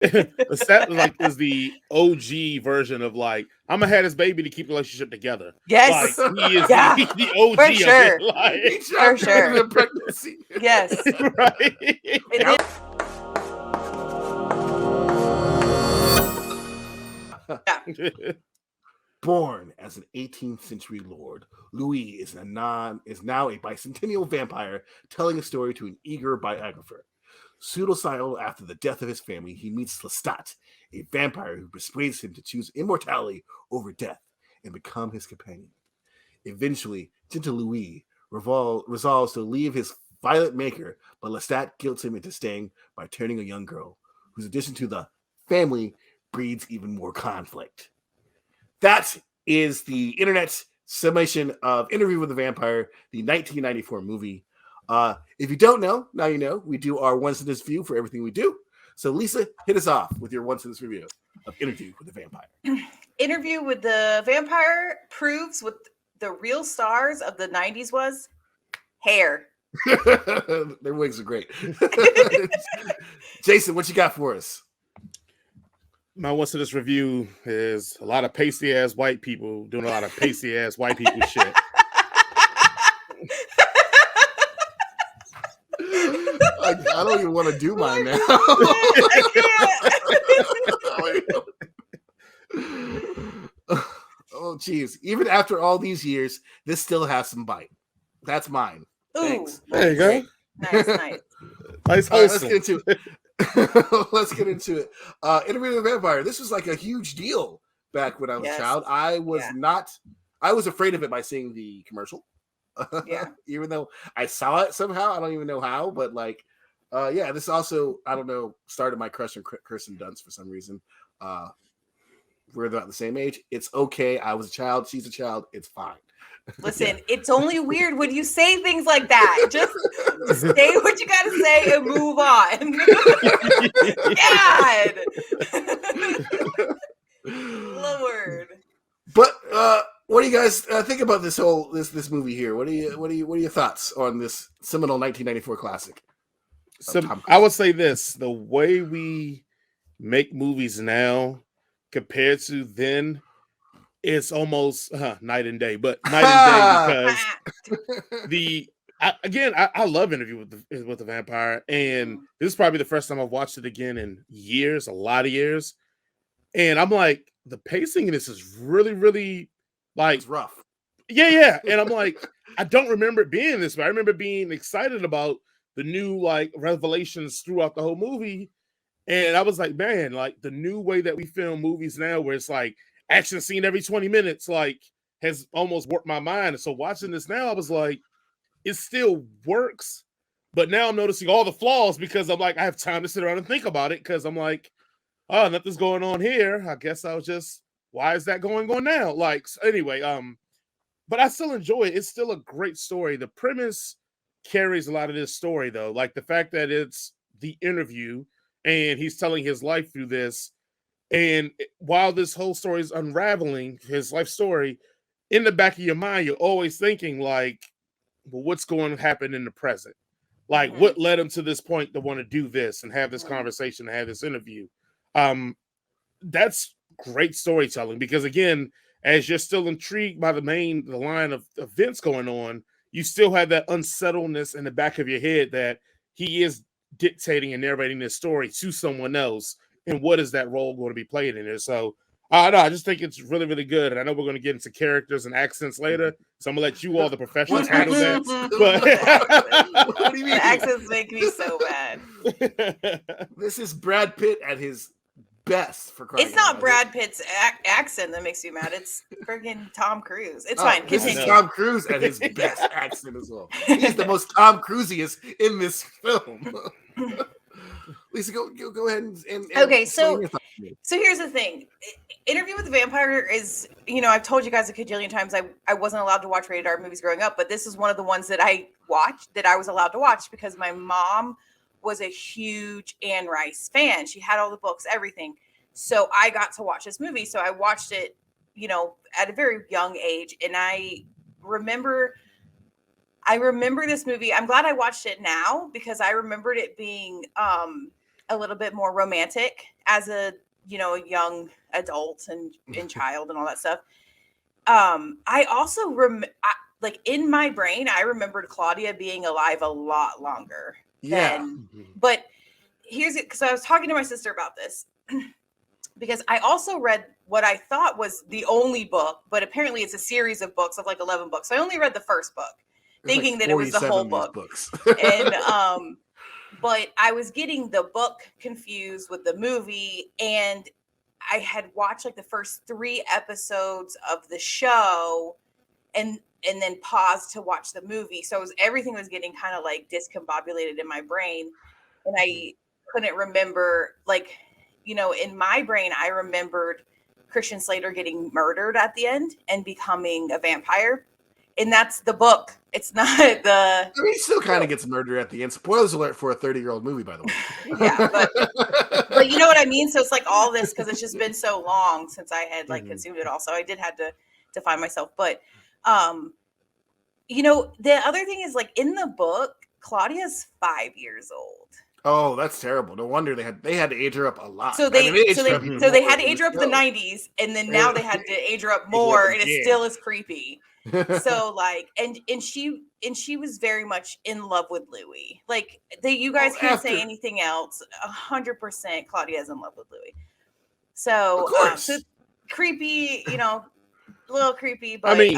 Lestat like is the OG version of like I'm gonna have this baby to keep the relationship together. Like Yes. he is Yeah. the OG For of sure. it. Like He For dropped sure. the pregnancy. Yes. right. And then, yeah. Born as an 18th century lord, Louis is now a bicentennial vampire telling a story to an eager biographer. Suicidal after the death of his family, he meets Lestat, a vampire who persuades him to choose immortality over death and become his companion. Eventually, gentle Louis resolves to leave his violent maker, but Lestat guilts him into staying by turning a young girl, whose addition to the family breeds even more conflict. That is the internet summation of Interview with the Vampire, the 1994 movie. If you don't know, now you know. We do our one sentence view for everything we do. So, Lisa, hit us off with your one sentence review of Interview with the Vampire. Interview with the Vampire proves what the real stars of the 90s was hair. Their wigs are great. Jason, what you got for us? My one sentence review is a lot of pasty ass white people doing a lot of pasty ass white people shit. I don't even want to do mine now. Oh, geez. Even after all these years, this still has some bite. That's mine. Ooh, Thanks. There you go. Nice, nice. Nice All right, let's wholesome. get into it. Let's get into it. Interview with the Vampire. This was like a huge deal back when I was a child. I was afraid of it by seeing the commercial. Yeah. Even though I saw it somehow. I don't even know how, but like, this also, I don't know, started my crush on Kirsten Dunst for some reason. We're about the same age. It's okay. I was a child. She's a child. It's fine. Listen, It's only weird when you say things like that. Just say what you gotta say and move on. God, Lord. But what do you guys think about this movie here? What are your thoughts on this seminal 1994 classic? So I would say this: the way we make movies now compared to then, it's almost night and day. But night and day because I love Interview with the Vampire, and this is probably the first time I've watched it again in years, a lot of years. And I'm like, the pacing in this is really, really like it's rough. Yeah. And I'm like, I don't remember it being this, but I remember being excited about the new like revelations throughout the whole movie. And I was like, man, like the new way that we film movies now, where it's like action scene every 20 minutes, like has almost warped my mind. And so watching this now, I was like, it still works, but now I'm noticing all the flaws because I'm like, I have time to sit around and think about it because I'm like, oh, nothing's going on here. I guess I was just, why is that going on now? Like, so anyway, but I still enjoy it. It's still a great story. The premise carries a lot of this story, though. Like the fact that it's the interview and he's telling his life through this. And while this whole story is unraveling, his life story, in the back of your mind, you're always thinking, like, well, what's going to happen in the present? Like, what led him to this point to want to do this and have this conversation, and have this interview? That's great storytelling because, again, as you're still intrigued by the line of events going on, you still have that unsettledness in the back of your head that he is dictating and narrating this story to someone else. And what is that role going to be played in it? So, I just think it's really, really good. And I know we're going to get into characters and accents later. So I'm going to let you all, the professionals, handle that. But what do you mean? The accents make me so bad. This is Brad Pitt at his best for crying. It's not Brad Pitt's accent that makes you mad. It's freaking Tom Cruise. It's fine. This Continue. is Tom Cruise at his best accent as well. He's the most Tom Cruisiest in this film. Lisa, go ahead and okay. So here's the thing. Interview with the Vampire is, I've told you guys a cajillion times I wasn't allowed to watch rated R movies growing up, but this is one of the ones that I watched, that I was allowed to watch because my mom was a huge Anne Rice fan. She had all the books, everything. So I got to watch this movie. So I watched it, at a very young age. And I remember this movie. I'm glad I watched it now because I remembered it being a little bit more romantic as a, a young adult and child and all that stuff. I also like in my brain, I remembered Claudia being alive a lot longer. But here's it, because I was talking to my sister about this because I also read what I thought was the only book, but apparently it's a series of books of like 11 books. So I only read the first book, thinking that it was the whole book. And but I was getting the book confused with the movie, and I had watched like the first 3 episodes of the show and then paused to watch the movie. So everything was getting kind of like discombobulated in my brain, and I couldn't remember, like, in my brain, I remembered Christian Slater getting murdered at the end and becoming a vampire. And that's the book. It's not the... I mean, he still kind of gets murdered at the end. Spoilers alert for a 30-year-old movie, by the way. Yeah, but you know what I mean? So it's like all this, because it's just been so long since I had like consumed it all. So I did have to find myself. But, the other thing is, like, in the book, Claudia's 5 years old. Oh, that's terrible. No wonder they had to age her up a lot. So they had to age her up in the 90s, and then now they had to age her up more, and it still is creepy. So like, and she was very much in love with Louis. Like, you guys can't say anything else. 100% Claudia is in love with Louis. So, so creepy, a little creepy, but I mean,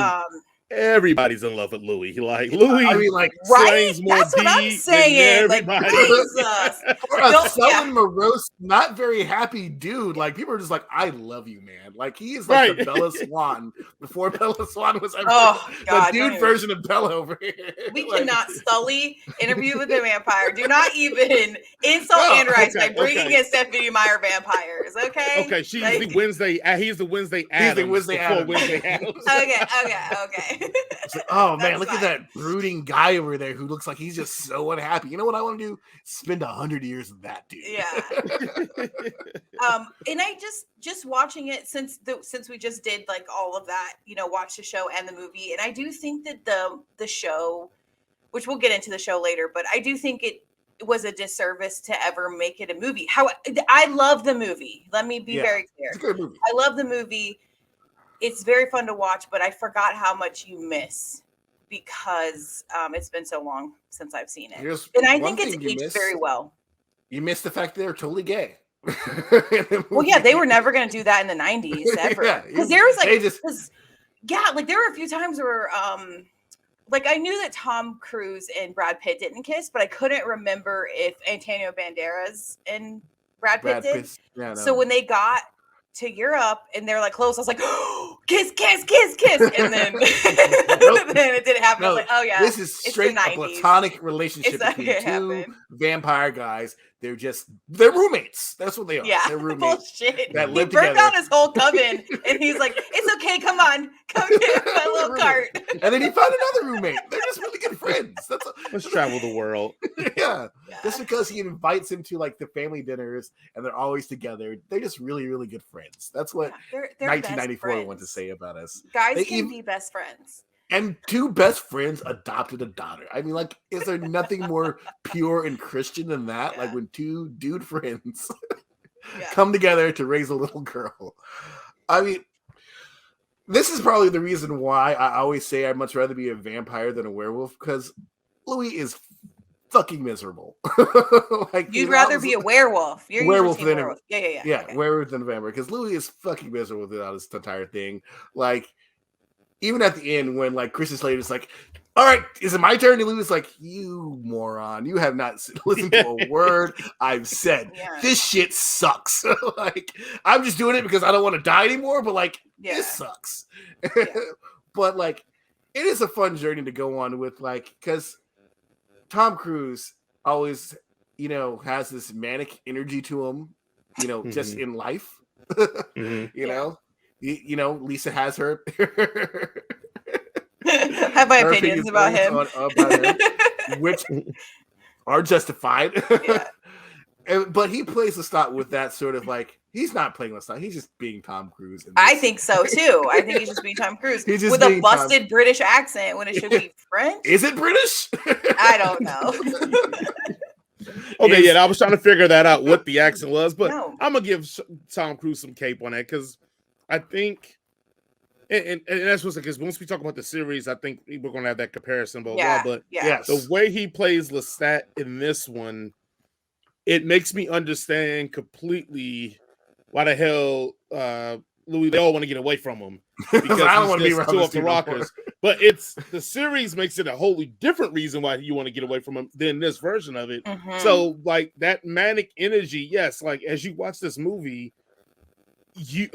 everybody's in love with Louis. Like, Louis, I mean, like, right? That's what I'm saying. Like, Jesus. For a sullen, morose, not very happy dude. Like, people are just like, I love you, man. Like, he is like the Bella Swan before Bella Swan was ever the dude version of Bella over here. We cannot sully Interview with the Vampire. Do not even insult Anne Rice by bringing in Stephanie Meyer vampires. Okay. Okay. She's like, the Wednesday. He's the Wednesday Addams. He's the Wednesday Addams. Okay. It's like, oh man, look at that brooding guy over there who looks like he's just so unhappy. You know what I want to do? Spend 100 years with that dude. Yeah. And I just watching it since we just did like all of that, watch the show and the movie, and I do think that the show, which we'll get into the show later, but I do think it was a disservice to ever make it a movie. I love the movie. Let me be very clear. It's a good movie. I love the movie. It's very fun to watch, but I forgot how much you miss because it's been so long since I've seen it. And I think it's aged very well. You missed the fact that they're totally gay. Well, yeah, they were never going to do that in the 90s ever. Because there was like, there were a few times where, like, I knew that Tom Cruise and Brad Pitt didn't kiss, but I couldn't remember if Antonio Banderas and Brad Pitt did. Yeah, no. So when they got to Europe and they're like close, I was like, oh, kiss, and then then it didn't happen. I was like, oh yeah, this is straight a platonic relationship between two vampire guys. They're roommates. That's what they are. Yeah, they're roommates. Bullshit. That he live broke together. down his whole coven, and he's like, "It's okay, come get my little cart." And then he found another roommate. They're just really good friends. Let's travel the world. Yeah, just because he invites him to like the family dinners, and they're always together. They're just really, really good friends. That's what they're 1994 wanted to say about us. Guys can be best friends. And 2 best friends adopted a daughter. I mean, like, is there nothing more pure and Christian than that? Like, when 2 dude friends come together to raise a little girl. I mean, this is probably the reason why I always say I'd much rather be a vampire than a werewolf, because Louis is fucking miserable. Like, you'd rather be a werewolf. You're werewolf than werewolf. Yeah, okay. Werewolf than a vampire, because Louis is fucking miserable without this entire thing. Like, even at the end, when like Christian Slater's like, "All right, is it my turn?" and Louis is like, "You moron! You have not listened to a word I've said. This shit sucks. Like, I'm just doing it because I don't want to die anymore. But like, this sucks." But like, it is a fun journey to go on with, like, because Tom Cruise always, has this manic energy to him, just in life. You know, Lisa has her. I have my opinions about him, which are justified. But he plays Lestat with that sort of like, he's not playing Lestat, he's just being Tom Cruise. I think so too. I think he's just being Tom Cruise with a busted British accent when it should be French. Is it British? I don't know. Okay, yeah, I was trying to figure that out what the accent was, but No. I'm gonna give Tom Cruise some cape on that because I think, and that's what's because once we talk about the series, I think we're gonna have that comparison, blah blah. But Yes. the way he plays Lestat in this one, it makes me understand completely why the hell Louis, they all want to get away from him because I don't want to be just around too this off the dude no rockers. But it's the series makes it a wholly different reason why you want to get away from him than this version of it. Mhm. So like that manic energy, yes, like as you watch this movie, you're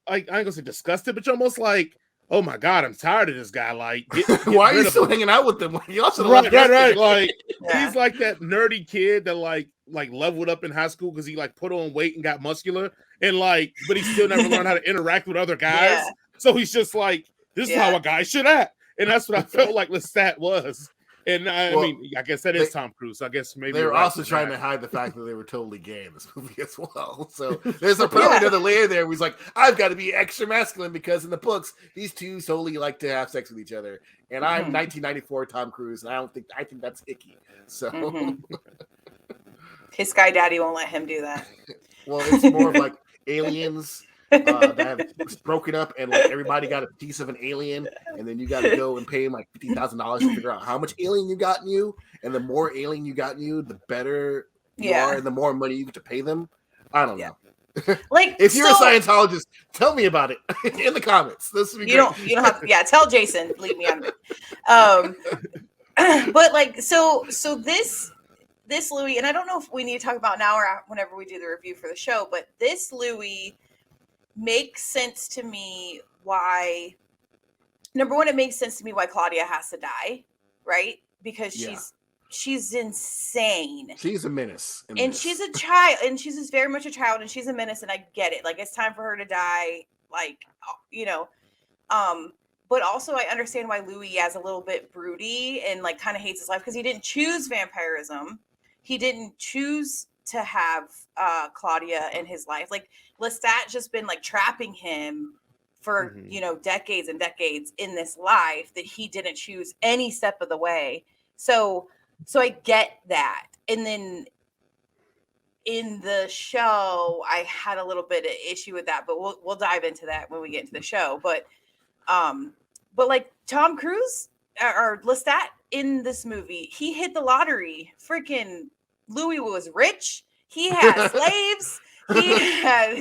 I ain't gonna say disgusted, but you're almost like, oh my god, I'm tired of this guy. Like, get Why are rid you of still him. hanging out with them? You also Right. Like Yeah. he's like that nerdy kid that like leveled up in high school because he like put on weight and got muscular and like, but he still never learned how to interact with other guys. Yeah. So he's just like, this is how a guy should act, and that's what I felt like Lestat was. And I mean, I guess that is Tom Cruise. So I guess maybe they were also trying to hide the fact that they were totally gay in this movie as well. So there's probably another layer there where he's like, I've got to be extra masculine because in the books these two totally like to have sex with each other, and I'm 1994 Tom Cruise, and I think that's icky. So his Sky Daddy won't let him do that. Well, it's more of like aliens that have broken up, and like everybody got a piece of an alien, and then you got to go and pay him like $50,000 to figure out how much alien you got in you, and the more alien you got in you, the better you are, and the more money you get to pay them. I don't know. Like, if you're a Scientologist, tell me about it in the comments. This would be you don't have to. Yeah, tell Jason. Leave me on it. But like, so this Louis, and I don't know if we need to talk about now or whenever we do the review for the show, but this Louis makes sense to me why, number one, it makes sense to me why Claudia has to die, right? Because she's insane. She's a menace. And she's a child, and she's very much a child, and she's a menace, and I get it. Like, it's time for her to die, like, you know. But also I understand why Louis is a little bit broody and like kind of hates his life because he didn't choose vampirism. He didn't choose to have Claudia in his life. Like, Lestat just been like trapping him for decades and decades in this life that he didn't choose any step of the way. So I get that. And then in the show, I had a little bit of issue with that, but we'll dive into that when we get into the show. But like Tom Cruise or Lestat in this movie, he hit the lottery. Freaking Louis was rich. He had slaves. He had,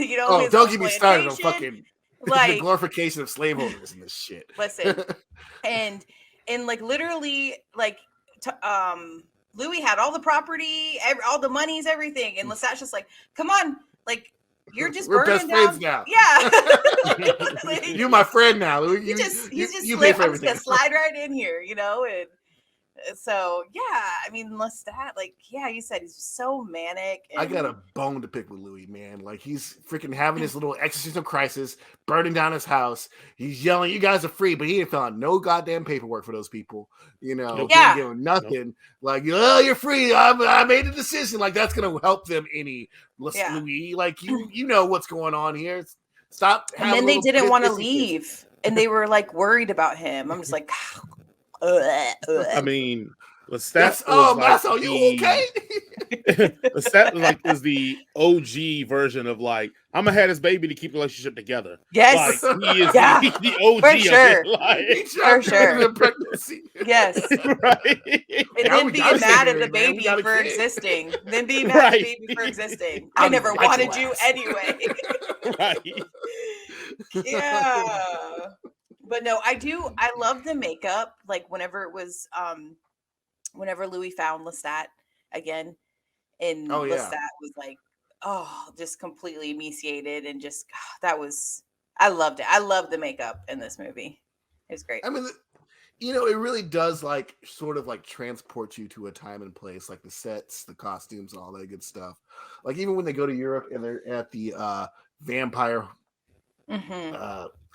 don't get me started on fucking like the glorification of slaveholders and this shit. Listen, and like literally, like Louis had all the property, all the monies, everything, and Lestat's just like, come on, like. You're just we're burning best down. friends now. Yeah. You're my friend now. You just pay for I'm everything. just gonna slide right in here, and so I mean, Lestat, like, you said he's just so manic. And... I got a bone to pick with Louis, man. Like, he's freaking having his little existential crisis, burning down his house. He's yelling, "You guys are free," but he didn't fill out no goddamn paperwork for those people. He didn't give them nothing. Like, you're free. I made a decision. Like, that's gonna help them any. Louis, like you know what's going on here. Stop. And then they didn't want to leave, and they were like worried about him. I'm just like, I mean, Lestat. Masso, you okay? Lestat is the OG version of like, I'm gonna have this baby to keep the relationship together. Yes, like, he is the OG for sure. of it. Like, for sure. Pregnancy. Yes, right. And then being mad at the baby for existing. Then being mad at the baby for existing. I never wanted you anyway. Right. Yeah. But no, I love the makeup. Like whenever it was, whenever Louis found Lestat again, and Lestat was like, just completely emaciated and just, I loved it. I loved the makeup in this movie. It was great. I mean, it really does like sort of like transport you to a time and place, like the sets, the costumes, and all that good stuff. Like even when they go to Europe and they're at the vampire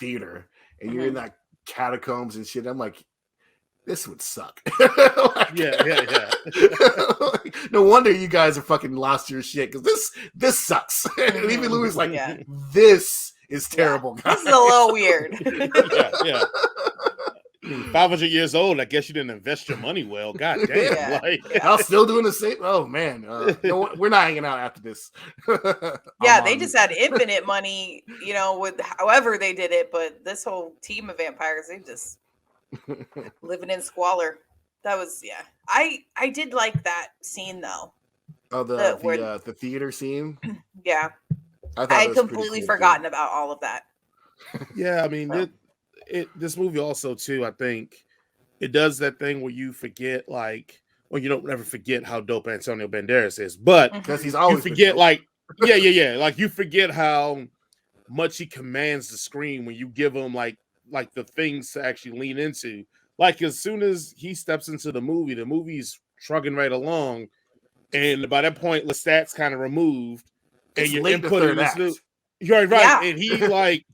theater, and you're in that catacombs and shit, I'm like, this would suck. Like, yeah. No wonder you guys are fucking lost your shit because this sucks. And even Louis is like, this is terrible. Guys. This is a little weird. Yeah. 500 years old. I guess you didn't invest your money well. God damn. Yeah. Like, I'm still doing the same. Oh man, no, we're not hanging out after this. Yeah, they just had infinite money, with however they did it. But this whole team of vampires, they just living in squalor. That was I did like that scene though. Oh, the theater scene. Yeah, I had completely forgotten about all of that. Yeah, I mean, this movie also too. I think it does that thing where you forget, like, well, you don't ever forget how dope Antonio Banderas is, but because he's always you forget, like, like you forget how much he commands the screen when you give him like the things to actually lean into. Like, as soon as he steps into the movie's trucking right along, and by that point, Lestat's kind of removed, and you're inputting this new. You're right, Yeah. and he like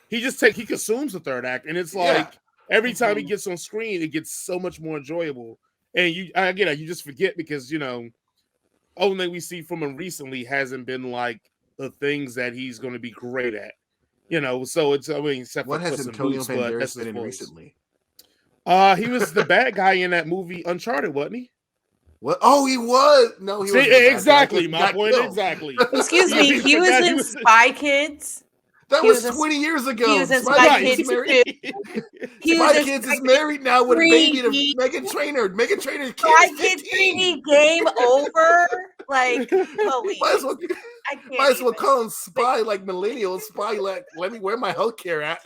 he consumes the third act, and it's like every time he gets on screen, it gets so much more enjoyable. And you just forget because only thing we see from him recently hasn't been like the things that he's going to be great at, So it's except what for has Antonio Banderas been in recently? He was the bad guy in that movie Uncharted, wasn't he? What? Oh, he was. No, he was exactly my point. Killed. Exactly. Excuse me. He was in Spy Kids. That was 20 years ago. He was in Spy Kids. Spy Kids is married now with a baby to Meghan Trainor. Meghan Trainor. Spy Kids 3D game over. Like, holy. Might as well call him Spy like millennials. Spy like, let me where my healthcare at.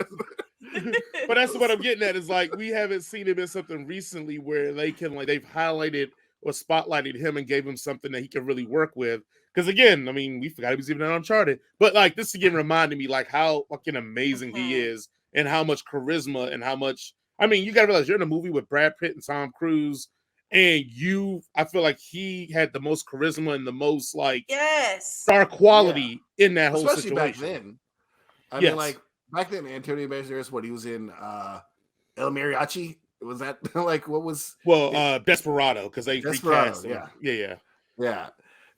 But that's what I'm getting at. Is like we haven't seen him in something recently where they've highlighted or spotlighted him and gave him something that he can really work with. Because again, I mean, we forgot he was even in Uncharted. But like this again reminded me like how fucking amazing he is and how much charisma and how much. I mean, you gotta realize you're in a movie with Brad Pitt and Tom Cruise, and I feel like he had the most charisma and the most like star quality in that whole especially situation. Back then. I mean, like back then, Antonio Banderas, what he was in El Mariachi. Was that like what was? Well, Desperado, because they recast him. Yeah.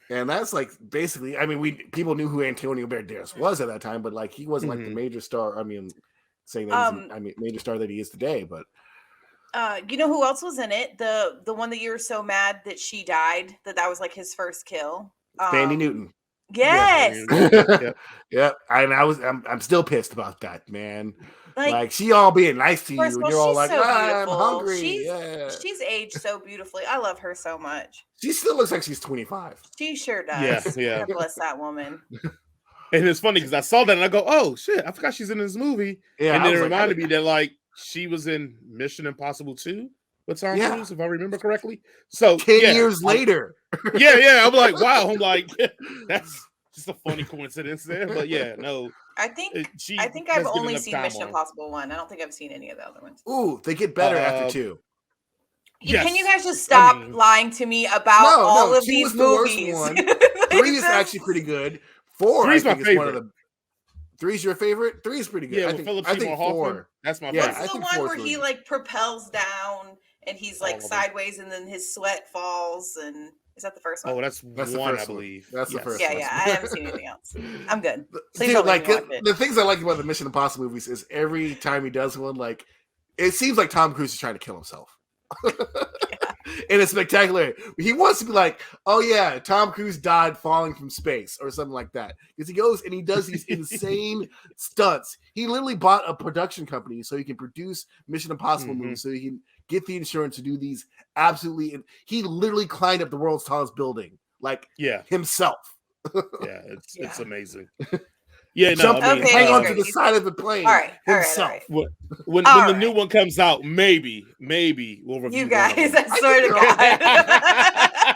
And that's like basically. I mean, people knew who Antonio Banderas was at that time, but like he wasn't like the major star. I mean, saying that major star that he is today. But you know who else was in it? The one that you were so mad that she died. That was like his first kill. Sandy Newton. Yes. Yeah. And I'm still pissed about that, man. Like she all being nice to you, and you're all like, so I'm hungry. She's aged so beautifully. I love her so much. She still looks like she's 25. She sure does. Yeah. God bless that woman. And it's funny because I saw that and I go, oh shit, I forgot she's in this movie. Yeah, and then it reminded me that like she was in Mission Impossible 2 with Tom Cruise, if I remember correctly. So 10 years later. I'm like, wow. I'm like, that's just a funny coincidence there. But I think I've only seen Mission Impossible 1. I don't think I've seen any of the other ones. Ooh, they get better after 2. Can you guys just stop lying to me about all of these movies? 3 is actually pretty good. 4 3's my favorite. One of the 3's your favorite? 3 is pretty good. Yeah, I think 4. That's my favorite. It's the one where he like propels down and he's like sideways and then his sweat falls and is that the first one? Oh, that's one, I believe. That's the first one. Yeah, I haven't seen anything else. I'm good. Please Dude, like the things I like about the Mission Impossible movies is every time he does one, like it seems like Tom Cruise is trying to kill himself. And it's spectacular. He wants to be like, oh yeah, Tom Cruise died falling from space or something like that. Because he goes and he does these insane stunts. He literally bought a production company so he can produce Mission Impossible movies, so he can get the insurance to do these absolutely. He literally climbed up the world's tallest building, like himself. It's amazing. Hang on to the side of the plane. All right. When the new one comes out, maybe we'll review. You guys, I swear to God.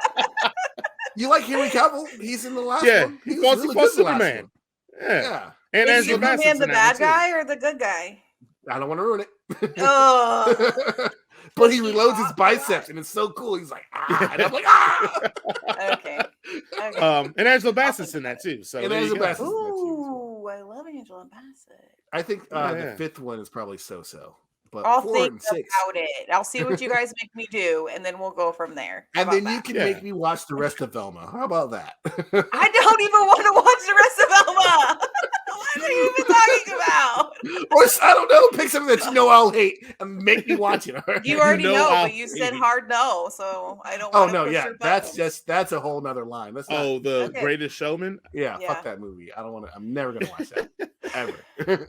You like Henry Cavill? He's in the last one. He was really good Superman. Yeah. And is Superman the bad guy or the good guy? I don't want to ruin it. Oh. But he reloads his biceps, and it's so cool. He's like, and I'm like, Okay. And Angela Bassett's in that too. So Angela Bassett's in that too. Ooh, I love Angela Bassett. I think the 5th one is probably so-so. But I'll 4 think and 6. about it. I'll see what you guys make me do, and then we'll go from there. And then you can make me watch the rest of Velma. How about that? I don't even want to watch the rest of Velma. What are you even talking about? I don't know. Pick something that you know I'll hate and make me watch it. Right? You already know, I'll but you said hate it. hard no, so I don't Oh want to no, push yeah, your button. that's a whole nother line. Let's not. Oh, the Okay. Greatest Showman. Yeah, Yeah. fuck that movie. I don't want to. I'm never gonna watch that ever.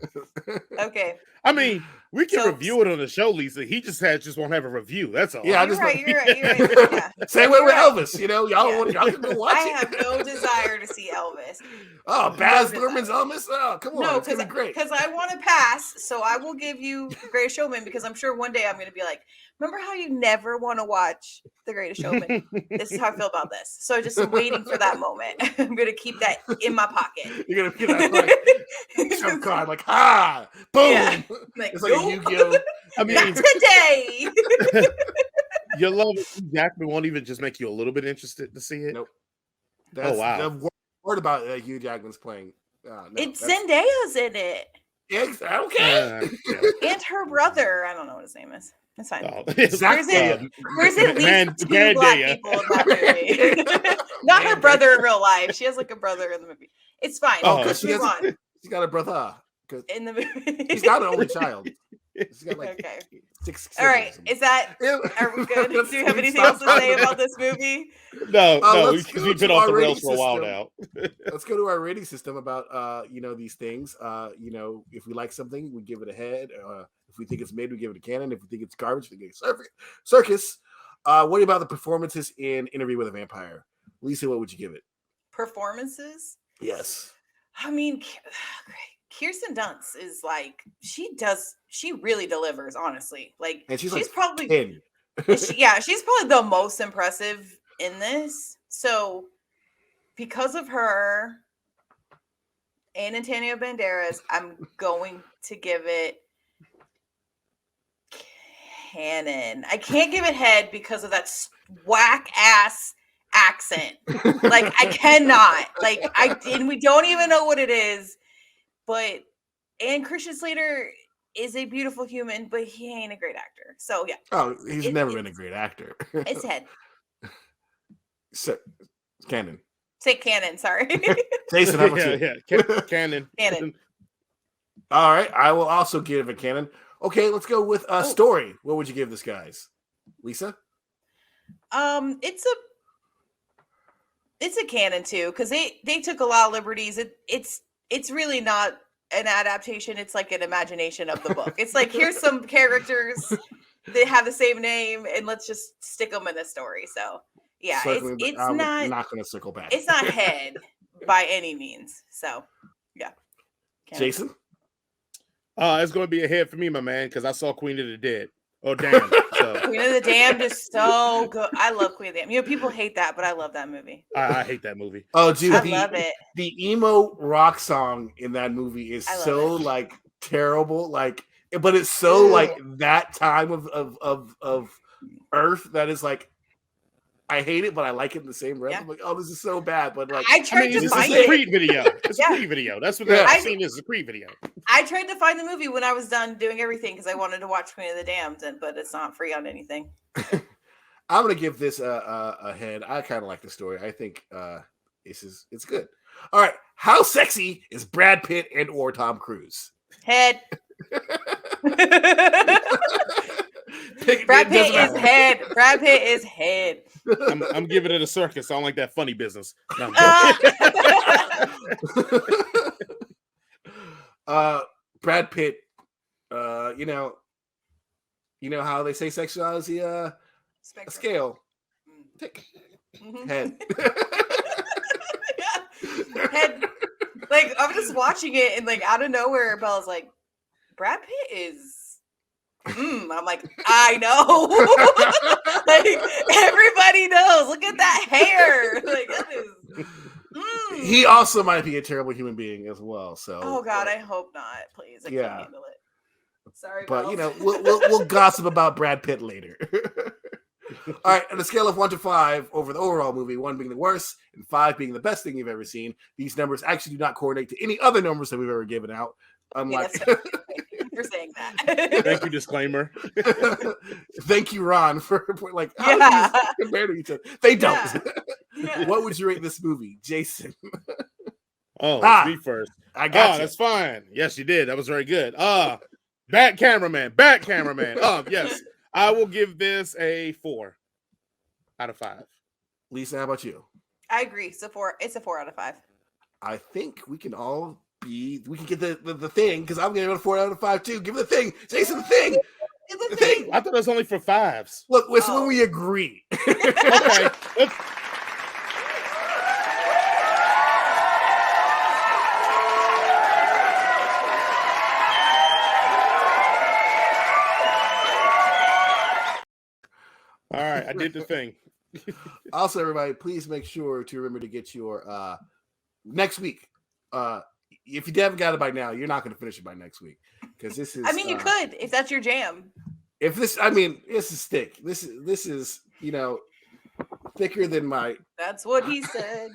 Okay. I mean, we can So- review it on the show, Lisa. He just won't have a review. That's all. Yeah, I You're just right. want- You're right. Yeah. Same way You're with right. Elvis. You know, y'all Yeah. want y'all can go watch I it. have no desire to see Elvis. Oh, Baz no Luhrmann's desire. Elvis. Oh, come on, No, it's gonna be great. because I want to pass, so I will give you The Greatest Showman because I'm sure one day I'm going to be like, remember how you never want to watch The Greatest Showman? This is how I feel about this. So just I'm waiting for that moment. I'm going to keep that in my pocket. You're gonna be that like trump card, like boom. Yeah. Like, It's like a nope. Yu-Gi-Oh. I Not mean, today. your love of Hugh Jackman won't even just make you a little bit interested to see it. Nope. That's wow. the word about Hugh Jackman's playing. No, It's that's- Zendaya's in it. Okay. And her brother. I don't know what his name is. It's fine. Oh. There's at least two Man black Daya. people in that movie. Not her brother in real life. She has like a brother in the movie. It's fine. Oh, Let's she move has- on. She's got a brother. 'Cause In the movie. He's not an only child. He's got like Okay. 6 All right. siblings. Is that? Yeah. Are we good? Let's- Do you have let's anything stop else to say talking about this movie? No, let's go we've been to off the our rails for a rating while system. now. Let's go to our rating system about these things. If we like something, we give it a head. If we think it's mid, we give it a cannon. If we think it's garbage, we give it a circus. What about the performances in Interview with a Vampire? Lisa, what would you give it? Performances? Yes. I mean, Kirsten Dunst is like, she really delivers, honestly. Like, And she's probably 10. she's probably the most impressive in this. So because of her and Antonio Banderas, I'm going to give it canon. I can't give it head because of that whack ass accent. Like, I cannot. Like, and we don't even know what it is. But and Christian Slater is a beautiful human, but he ain't a great actor. So yeah. Oh, he's never been a great actor. It's head. So, canon. Say canon, sorry. Jason, how about you? Canon. Canon. All right, I will also give a canon. Okay, let's go with a story. What would you give this, guys? Lisa? It's a canon too, because they took a lot of liberties. It's really not an adaptation. It's like an imagination of the book. It's like, here's some characters that have the same name, and let's just stick them in a story. So yeah, it's not going to circle back. It's not head by any means. So yeah. Canon. Jason? It's going to be a head for me, my man, because I saw Queen of the Dead. Oh, damn. So. Queen of the Damned is so good. I love Queen of the Damned. You know, people hate that, but I love that movie. I hate that movie. Oh, dude, I love it. The emo rock song in that movie is so like terrible, like, but it's so like that time of Earth that is like, I hate it, but I like it in the same breath. Yeah. I'm like, oh, this is so bad, but like, I tried to this find is a it. Creed video. It's a Creed video. That's what that scene is. A Creed video. I tried to find the movie when I was done doing everything because I wanted to watch Queen of the Damned, but it's not free on anything. I'm gonna give this a head. I kind of like the story. I think it's good. All right, how sexy is Brad Pitt and or Tom Cruise? Head. Brad Pitt is head. Brad Pitt is head. I'm giving it a circus. I don't like that funny business. No, Brad Pitt. You know how they say sexuality a scale. Head. Head. Like, I'm just watching it, and like out of nowhere, Bella's like, Brad Pitt is. I'm like, I know. Like, everybody knows. Look at that hair. Like, that is. He also might be a terrible human being as well. So. Oh God, I hope not. Please, I can't handle it. Sorry, but Bells. you know, we'll gossip about Brad Pitt later. All right, on a scale of 1 to 5 over the overall movie, 1 being the worst and 5 being the best thing you've ever seen, these numbers actually do not coordinate to any other numbers that we've ever given out. Unlike, Thank you for saying that. Thank you, disclaimer. Thank you, Ron, for like Yeah. compared to each other. They don't. Yeah. What would you rate this movie, Jason? Oh, it's me first. I got you. That's fine. Yes, you did. That was very good. Bad cameraman. Yes, I will give this a 4 out of 5. Lisa, how about you? I agree. It's a 4 out of 5. I think we can all we can get the thing, because I'm gonna go 4 out of 5 too. Give it the thing, Jason. The thing. The thing. I thought it was only for 5s. Look, it's when we agree. Okay. All right, I did the thing. Also, everybody, please make sure to remember to get your next week. If you haven't got it by now, you're not going to finish it by next week, because this is. I mean, you could if that's your jam. If this, I mean, this is thick. This is thicker than my. That's what he said.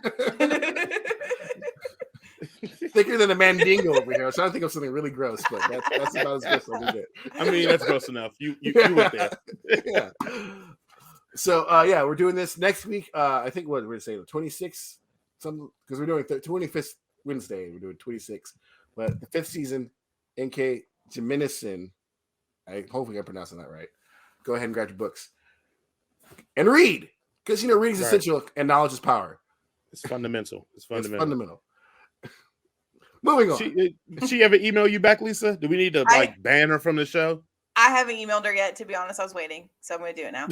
Thicker than a mandingo over here. I was trying to think of something really gross, but that's about as gross as we get. I mean, that's gross enough. You went there. Yeah. So we're doing this next week. I think what we're gonna say the 26th, because we're doing 25th Wednesday. We're doing 26th, but the 5th season. N.K. Jemisin. Hopefully I'm pronouncing that right. Go ahead and grab your books and read, because reading is essential and knowledge is power. It's fundamental. It's fundamental. Moving on. She ever email you back, Lisa? Do we need to ban her from the show? I haven't emailed her yet, to be honest. I was waiting, so I'm going to do it now.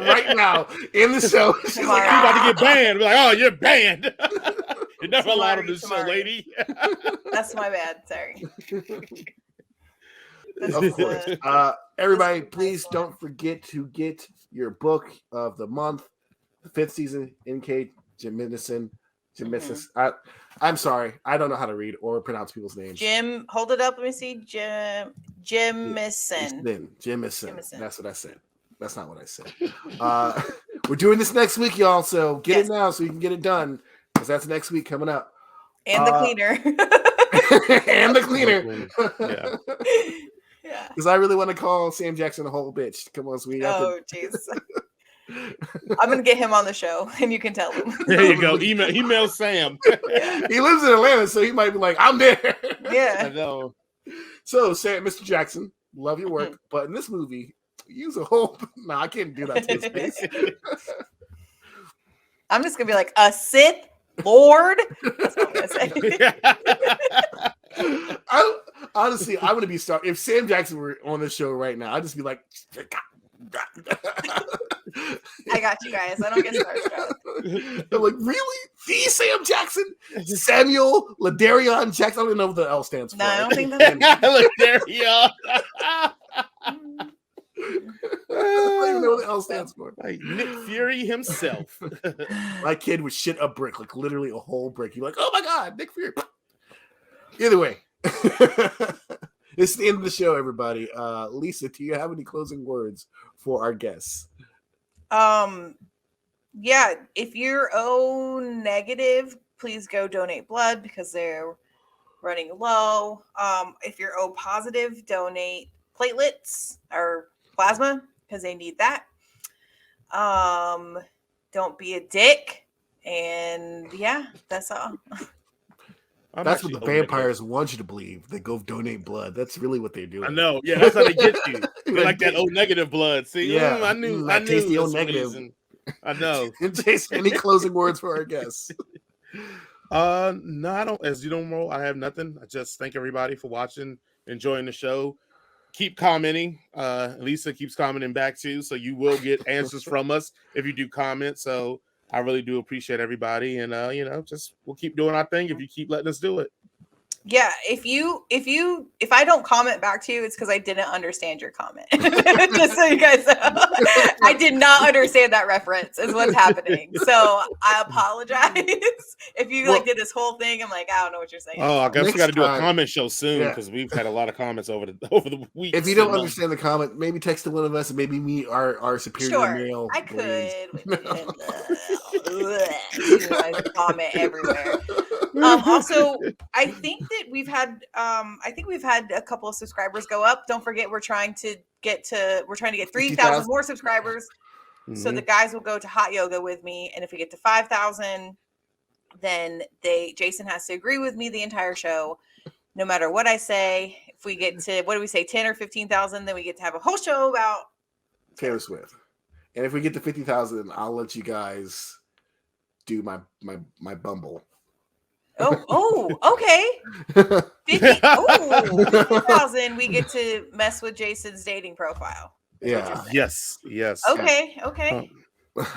Right now in the show. She's like, "You about to get banned." We're like, "Oh, you're banned. You're never allowed on this show, lady." That's my bad. Sorry. Of course. Everybody, please don't forget to get your book of the month, the 5th season, N.K. Jemisin. I'm sorry. I don't know how to read or pronounce people's names. Jim, hold it up. Let me see. Jemisin. Jemisin. That's what I said. That's not what I said. We're doing this next week, y'all. So get it now so you can get it done, because that's next week coming up. And the cleaner. And the cleaner. Yeah. Yeah. Because I really want to call Sam Jackson a whole bitch. Come on, sweetie. Oh, jeez. I'm gonna get him on the show, and you can tell him. There you go. Email Sam. He lives in Atlanta, so he might be like, "I'm there." Yeah. I know. So, Sam, Mr. Jackson, love your work, but in this movie, use a whole. No, I can't do that to his face. I'm just gonna be like, a Sith Lord. That's what I'm gonna say. Honestly, I'm gonna be starting. If Sam Jackson were on the show right now, I'd just be like, I got you guys. I don't get starstruck. I'm like, really? The Sam Jackson? Samuel Ladarion Jackson? I don't even know what the L stands for. No, I don't think that's Ladarion. I don't even know what the L stands for. Like Nick Fury himself. My kid would shit a brick, like literally a whole brick. You're like, "Oh my god, Nick Fury." Either way. It's the end of the show, everybody. Lisa, do you have any closing words for our guests? Yeah, if you're O negative, please go donate blood, because they're running low. If you're O positive, donate platelets or plasma, because they need that. Don't be a dick. And yeah, that's all. That's what the vampires want you to believe. They go donate blood. That's really what they're doing. I know. Yeah, that's how they get you. They like that O negative blood. See, yeah, I knew. Tasty O negative. I know. Jason, any closing words for our guests? No, I don't. As you don't know, I have nothing. I just thank everybody for watching, enjoying the show. Keep commenting. Lisa keeps commenting back too, so you will get answers from us if you do comment. So I really do appreciate everybody, and just we'll keep doing our thing if you keep letting us do it. Yeah, if I don't comment back to you, it's because I didn't understand your comment. Just so you guys know, I did not understand that reference. Is what's happening. So I apologize if you did this whole thing. I'm like, I don't know what you're saying. Oh, I guess we got to do a comment show soon, because we've had a lot of comments over the week. If you don't understand the comment, maybe text to one of us, and maybe me, our superior male. I could. Comment everywhere. Also, I think that we've had a couple of subscribers go up. Don't forget, we're trying to get 3,000 more subscribers. Mm-hmm. So the guys will go to hot yoga with me, and if we get to 5,000, then Jason has to agree with me the entire show, no matter what I say. If we get to, what do we say, 10 or 15,000, then we get to have a whole show about Taylor Swift. And if we get to 50,000, I'll let you guys do my Bumble. Okay. 50,000, we get to mess with Jason's dating profile. Yeah. Yes. Okay.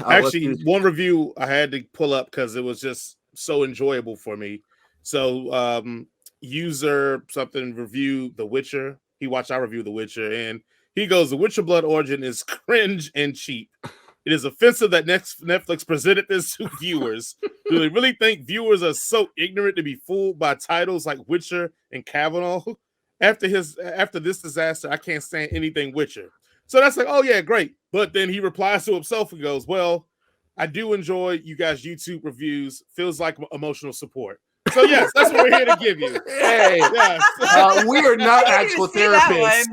Actually, one review I had to pull up because it was just so enjoyable for me. So, user something review The Witcher. He watched our review The Witcher, and he goes, "The Witcher Blood Origin is cringe and cheap. It is offensive that Netflix presented this to viewers. Do they really think viewers are so ignorant to be fooled by titles like Witcher and Kavanaugh? After this disaster, I can't stand anything Witcher." So that's like, oh yeah, great. But then he replies to himself and goes, "Well, I do enjoy you guys' YouTube reviews. Feels like emotional support." So yes, that's what we're here to give you. Hey, Yes. we are not actual therapists.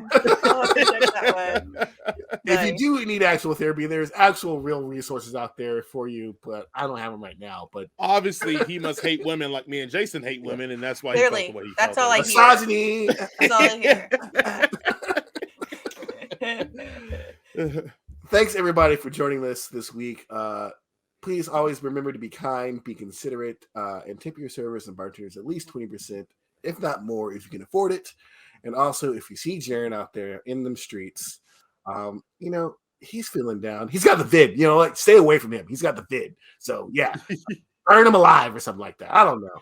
If you do need actual therapy, there's actual real resources out there for you, but I don't have them right now. But obviously, he must hate women like me and Jason hate women, and that's why clearly he felt the way he that's felt. all I misogyny. That's all I hear. Thanks everybody for joining us this week. Please always remember to be kind, be considerate, and tip your servers and bartenders at least 20%, if not more, if you can afford it. And also, if you see Jaren out there in them streets, he's feeling down. He's got the vid. Like stay away from him. He's got the vid. So yeah, burn him alive or something like that. I don't know.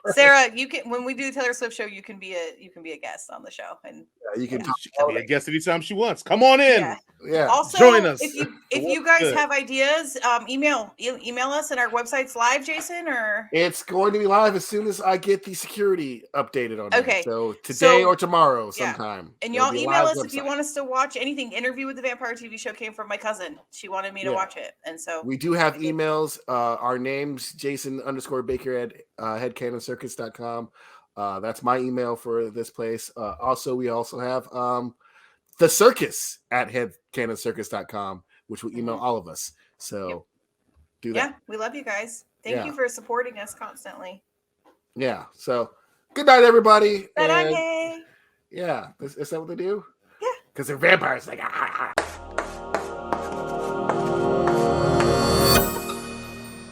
Sarah, you can, when we do the Taylor Swift show, you can be a guest on the show, and you can she can be a guest anytime she wants. Come on in. Yeah. Also, join us. If you guys have ideas, email us, and our website's live, Jason, or it's going to be live as soon as I get the security updated on it. Okay. So today or tomorrow sometime. And y'all email us if you want us to watch anything. Interview with the Vampire TV show came from my cousin. She wanted me to watch it, and so we do have emails. Our names, Jason_Baker at headcannoncircus.com. That's my email for this place. We also have the Circus at headcannoncircus.com, which will email all of us. So do that. Yeah, we love you guys. Thank you for supporting us constantly. Yeah. So good night, everybody. Good night. Yeah. Is that what they do? Yeah. Because they're vampires. Like, ah.